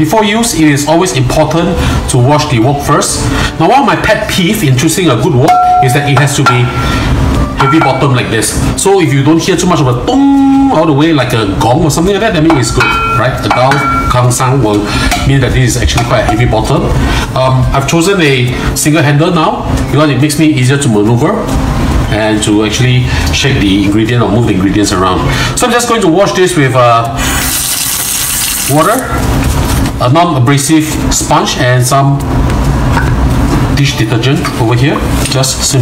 Before use, it is always important to wash the wok first. Now, one of my pet peeve in choosing a good wok is that it has to be heavy bottom like this. So if you don't hear too much of a dong all the way like a gong or something like that, that means it's good, right? The dao kang sang will mean that this is actually quite a heavy bottom. I've chosen a single handle now because it makes me easier to maneuver and to actually shake the ingredient or move the ingredients around. So I'm just going to wash this with water, a non-abrasive sponge, and some dish detergent over here. Just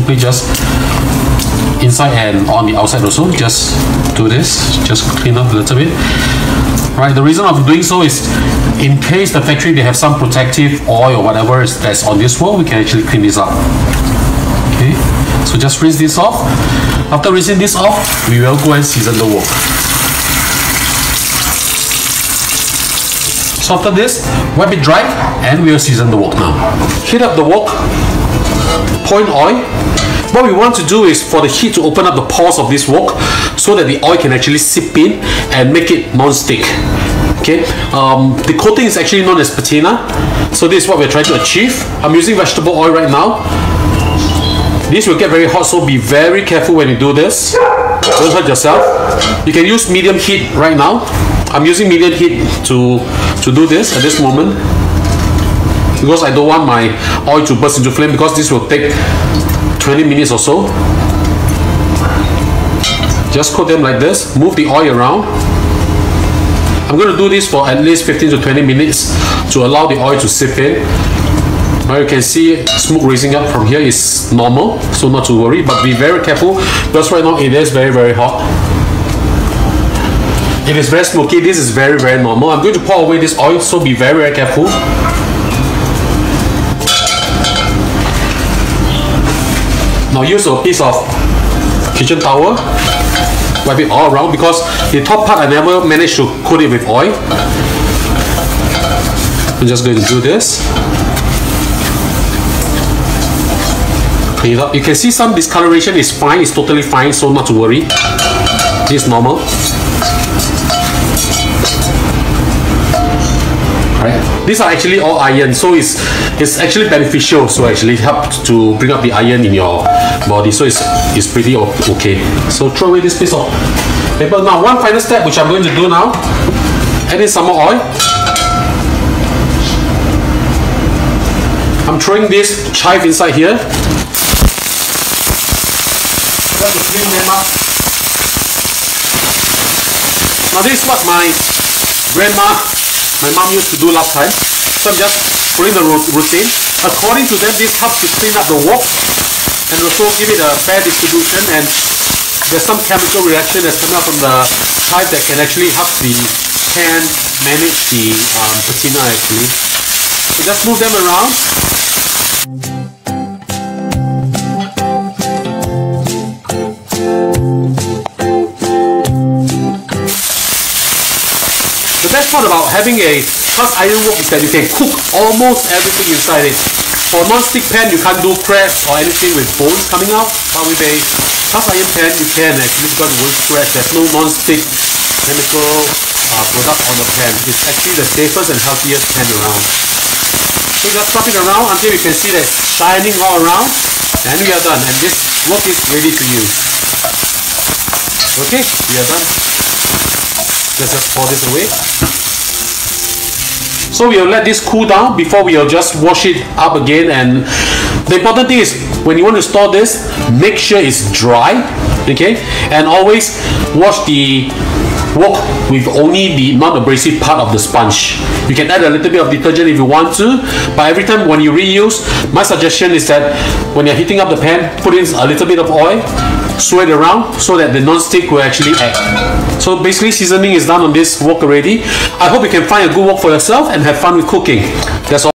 inside and on the outside also. Just do this, just clean up a little bit. Right, the reason of doing so is in case the factory they have some protective oil or whatever that's on this wok, we can actually clean this up. Okay, so just rinse this off. After rinsing this off, we will go and season the wok. So after this, wipe it dry and we will season the wok now. Heat up the wok, pour in oil. What we want to do is for the heat to open up the pores of this wok so that the oil can actually seep in and make it non-stick. Okay, the coating is actually known as patina. So this is what we're trying to achieve. I'm using vegetable oil right now. This will get very hot, so be very careful when you do this. Don't hurt yourself. You can use medium heat right now. I'm using medium heat to do this at this moment because I don't want my oil to burst into flame, because this will take 20 minutes or so. Just coat them like this, move the oil around. I'm going to do this for at least 15 to 20 minutes to allow the oil to seep in. Now you can see smoke raising up from here is normal, so not to worry, but be very careful because right now it is very, very hot. It is very smoky. This is very, very normal. I'm going to pour away this oil, so be very, very careful. Now use a piece of kitchen towel, wipe it all around, because the top part I never managed to coat it with oil. I'm just going to do this. Clean it up. You can see some discoloration is fine, it's totally fine, so not to worry. This is normal. Right. These are actually all iron, so it's actually beneficial. So actually help to bring up the iron in your body. So it's pretty okay. So throw away this piece of paper. Now one final step which I'm going to do now. Add in some more oil. I'm throwing this chive inside here. Just to clean them up. Now this is what my mom used to do last time. So I'm just following the routine. According to them, this helps to clean up the wok and also give it a fair distribution, and there's some chemical reaction that's coming out from the chive that can actually help the pan manage the patina actually. So just move them around. The best part about having a cast iron wok is that you can cook almost everything inside it. For a non-stick pan, you can't do crabs or anything with bones coming out, but with a cast iron pan, you can actually, because it won't scratch. There's no non-stick chemical product on the pan. It's actually the safest and healthiest pan around. So just swap it around until you can see that shining all around, and we are done. And this wok is ready to use. Okay, we are done. Let's just pour this away. So we'll let this cool down before we'll just wash it up again. And the important thing is when you want to store this, make sure it's dry, okay? And always wash the wok with only the non-abrasive part of the sponge. You can add a little bit of detergent if you want to, but every time when you reuse, my suggestion is that when you're heating up the pan, put in a little bit of oil, swirl it around so that the non-stick will actually act. So basically seasoning is done on this wok already. I hope you can find a good wok for yourself and have fun with cooking. That's all.